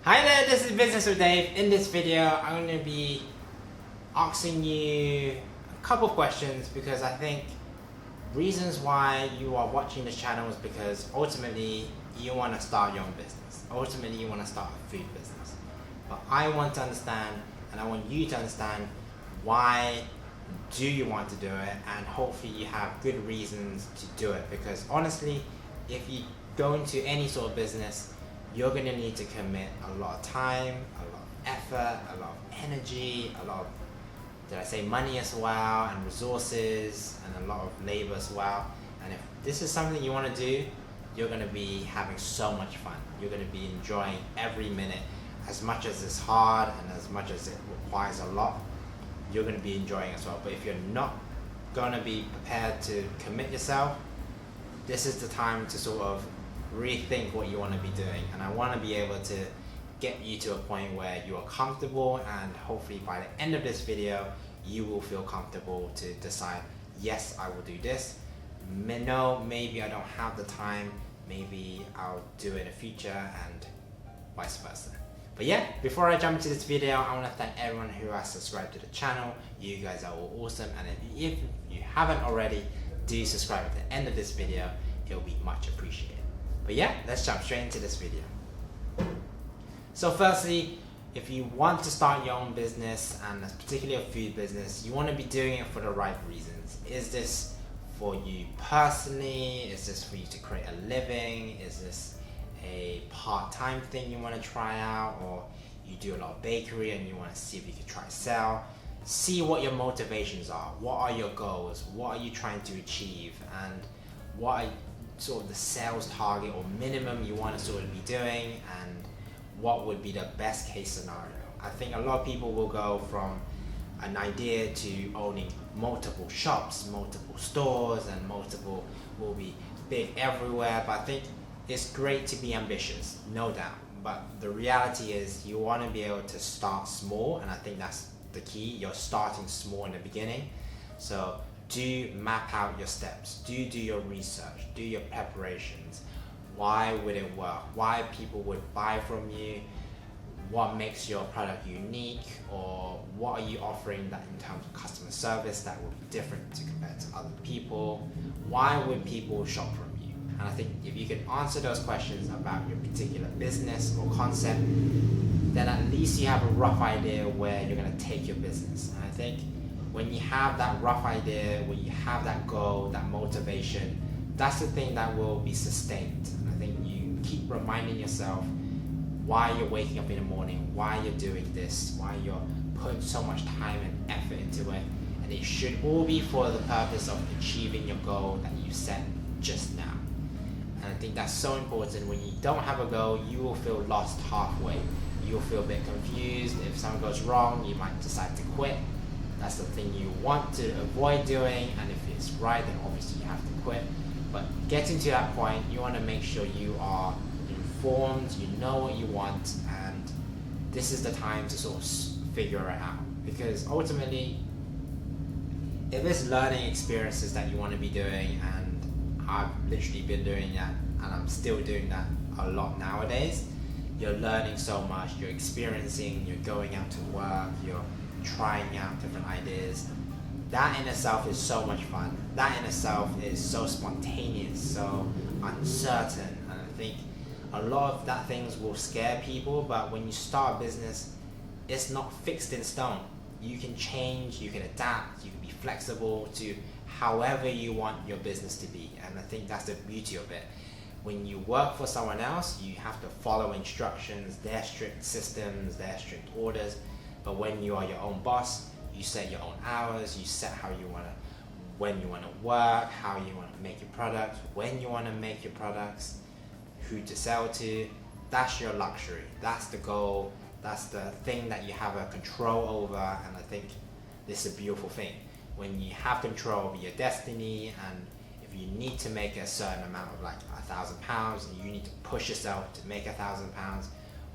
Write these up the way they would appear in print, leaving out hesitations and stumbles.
Hi there, this is Business with Dave. In this video, I'm going to be asking you a couple questions because I think reasons why you are watching this channel is because ultimately you want to start your own business. Ultimately, you want to start a food business. But I want to understand, and I want you to understand, why do you want to do it, and hopefully you have good reasons to do it. Because honestly, if you go into any sort of business, you're going to need to commit a lot of time, a lot of effort, a lot of energy, a lot of, did I say money as well, and resources, and a lot of labor as well. And if this is something you want to do, you're going to be having so much fun. You're going to be enjoying every minute. As much as it's hard and as much as it requires a lot, you're going to be enjoying as well. But if you're not going to be prepared to commit yourself, this is the time to sort of rethink what you want to be doing. And I want to be able to get you to a point where you are comfortable, and hopefully by the end of this video you will feel comfortable to decide, yes, I will do this. No, maybe I don't have the time, maybe I'll do it in the future, and vice versa. But yeah, before I jump into this video, I want to thank everyone who has subscribed to the channel. You guys are all awesome, and if you haven't already, do subscribe at the end of this video. It will be much appreciated. But yeah, let's jump straight into this video. So firstly, if you want to start your own business, and particularly a food business, you want to be doing it for the right reasons. Is this for you personally? Is this for you to create a living? Is this a part-time thing you want to try out? Or you do a lot of bakery and you want to see if you can try sell? See what your motivations are. What are your goals? What are you trying to achieve? And what are sort of the sales target or minimum you want to sort of be doing, and what would be the best case scenario. I think a lot of people will go from an idea to owning multiple shops, multiple stores, and multiple will be big everywhere. But I think it's great to be ambitious, no doubt, but the reality is you want to be able to start small, and I think that's the key. You're starting small in the beginning. So do map out your steps, do your research, do your preparations. Why would it work? Why people would buy from you? What makes your product unique? Or what are you offering that in terms of customer service that would be different to compared to other people? Why would people shop from you? And I think if you can answer those questions about your particular business or concept, then at least you have a rough idea where you're going to take your business. And I think when you have that rough idea, when you have that goal, that motivation, that's the thing that will be sustained. And I think you keep reminding yourself why you're waking up in the morning, why you're doing this, why you're putting so much time and effort into it. And it should all be for the purpose of achieving your goal that you set just now. And I think that's so important. When you don't have a goal, you will feel lost halfway. You'll feel a bit confused. If something goes wrong, you might decide to quit. That's the thing you want to avoid doing, and if it's right, then obviously you have to quit. But getting to that point, you want to make sure you are informed, you know what you want, and this is the time to sort of figure it out. Because ultimately, if it's learning experiences that you want to be doing, and I've literally been doing that, and I'm still doing that a lot nowadays, you're learning so much, you're experiencing, you're going out to work, you're trying out different ideas. That in itself is so much fun. That in itself is so spontaneous, so uncertain. And I think a lot of that things will scare people, but when you start a business, it's not fixed in stone. You can change, you can adapt, you can be flexible to however you want your business to be. And I think that's the beauty of it. When you work for someone else, you have to follow instructions, their strict systems, their strict orders. But when you are your own boss, you set your own hours, you set how you want to, when you want to work, how you want to make your products, when you want to make your products, who to sell to. That's your luxury. That's the goal. That's the thing that you have a control over. And I think this is a beautiful thing. When you have control over your destiny, and if you need to make a certain amount of like £1,000, and you need to push yourself to make £1,000,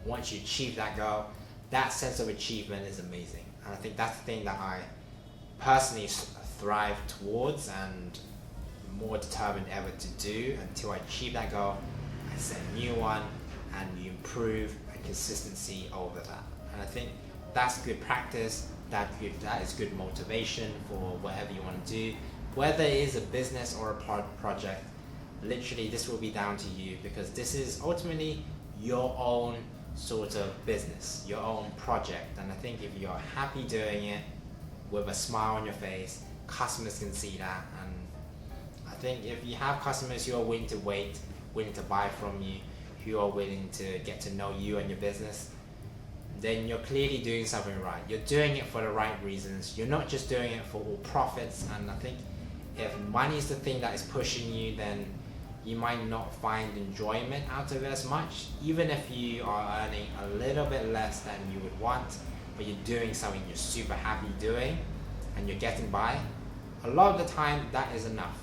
once you achieve that goal, that sense of achievement is amazing. And I think that's the thing that I personally thrive towards, and more determined ever to do until I achieve that goal. I set a new one, and you improve and consistency over that. And I think that's good practice, that is good motivation for whatever you want to do. Whether it is a business or a project, literally this will be down to you, because this is ultimately your own sort of business, your own project. And I think if you're happy doing it with a smile on your face, customers can see that. And I think if you have customers who are willing to wait, willing to buy from you, who are willing to get to know you and your business, then you're clearly doing something right. You're doing it for the right reasons. You're not just doing it for all profits. And I think if money is the thing that is pushing you, then you might not find enjoyment out of it as much. Even if you are earning a little bit less than you would want, but you're doing something you're super happy doing and you're getting by, a lot of the time that is enough.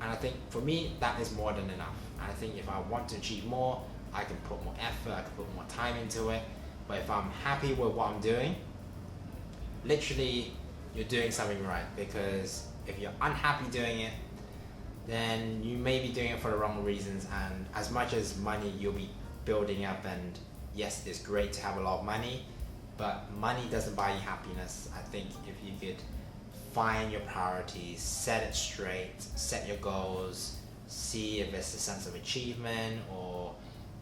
And I think for me, that is more than enough. And I think if I want to achieve more, I can put more effort, I can put more time into it. But if I'm happy with what I'm doing, literally you're doing something right. Because if you're unhappy doing it, then you may be doing it for the wrong reasons. And as much as money you'll be building up, and yes, it's great to have a lot of money, but money doesn't buy you happiness. I think if you could find your priorities, set it straight, set your goals, see if it's a sense of achievement or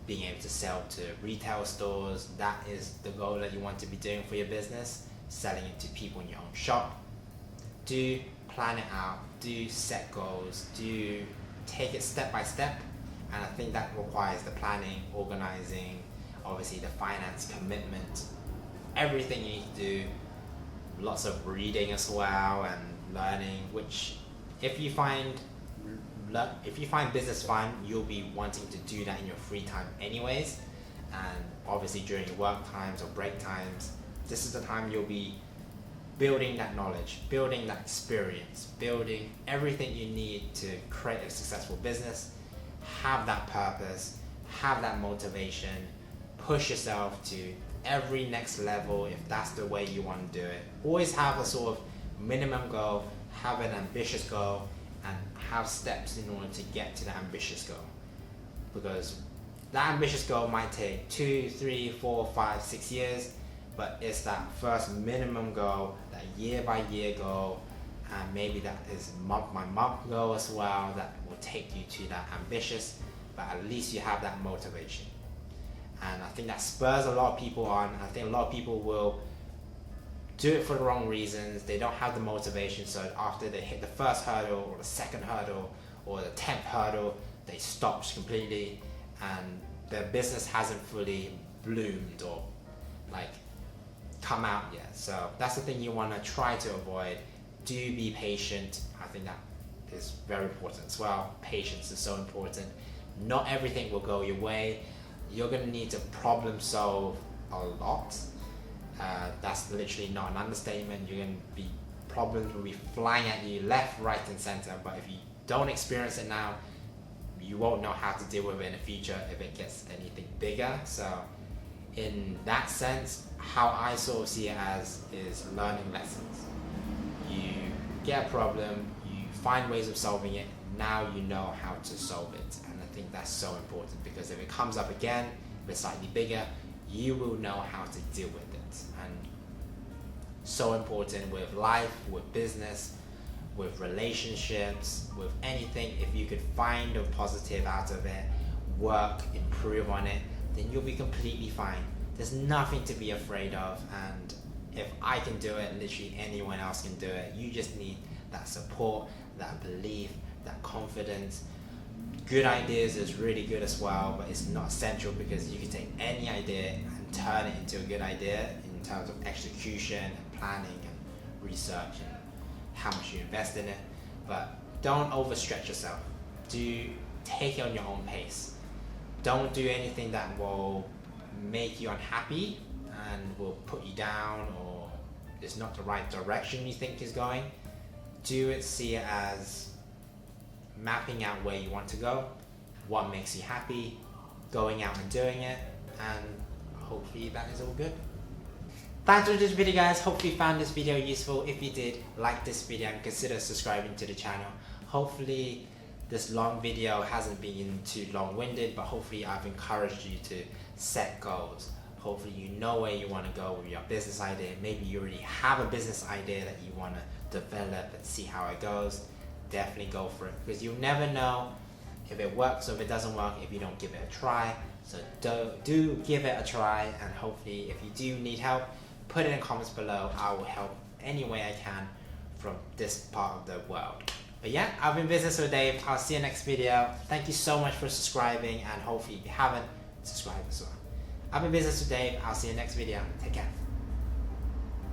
being able to sell to retail stores, that is the goal that you want to be doing for your business, selling it to people in your own shop. Do plan it out, do set goals, do take it step by step. And I think that requires the planning, organizing, obviously the finance commitment, everything you need to do, lots of reading as well and learning, which if you find business fun, you'll be wanting to do that in your free time anyways. And obviously during your work times or break times, this is the time you'll be building that knowledge, building that experience, building everything you need to create a successful business, have that purpose, have that motivation, push yourself to every next level if that's the way you want to do it. Always have a sort of minimum goal, have an ambitious goal, and have steps in order to get to that ambitious goal. Because that ambitious goal might take 2, 3, 4, 5, 6 years, but it's that first minimum goal, that year by year goal, and maybe that is month by month goal as well, that will take you to that ambitious, but at least you have that motivation. And I think that spurs a lot of people on. I think a lot of people will do it for the wrong reasons. They don't have the motivation, so after they hit the first hurdle or the second hurdle or the 10th hurdle, they stop completely and their business hasn't fully bloomed or like come out yet. So that's the thing you want to try to avoid. Do be patient. I think that is very important as well. Patience is so important. Not everything will go your way. You're going to need to problem solve a lot. That's literally not an understatement. Problems will be flying at you left, right and center, but if you don't experience it now, you won't know how to deal with it in the future if it gets anything bigger. So in that sense, how I sort of see it as is learning lessons. You get a problem, you find ways of solving it, now you know how to solve it. And I think that's so important, because if it comes up again, if it's slightly bigger, you will know how to deal with it. And so important with life, with business, with relationships, with anything. If you could find a positive out of it, work, improve on it, then you'll be completely fine. There's nothing to be afraid of, and if I can do it, literally anyone else can do it. You just need that support, that belief, that confidence. Good ideas is really good as well, but it's not essential, because you can take any idea and turn it into a good idea in terms of execution and planning and research and how much you invest in it. But don't overstretch yourself. Take it on your own pace. Don't do anything that will make you unhappy and will put you down, or is not the right direction you think is going. Do it, see it as mapping out where you want to go, what makes you happy, going out and doing it, and hopefully that is all good. Thanks for this video, guys. Hopefully you found this video useful. If you did, like this video and consider subscribing to the channel. Hopefully this long video hasn't been too long-winded, but hopefully I've encouraged you to set goals, Hopefully you know where you want to go with your business idea. Maybe you already have a business idea that you want to develop and see how it goes. Definitely go for it, because you never know if it works or if it doesn't work if you don't give it a try. So do give it a try, and hopefully if you do need help, put it in comments below. I will help any way I can from this part of the world. But yeah, I've been Business with Dave. I'll see you next video. Thank you so much for subscribing, and hopefully if you haven't, subscribe as well. I've been Business with Dave. I'll see you next video. Take care.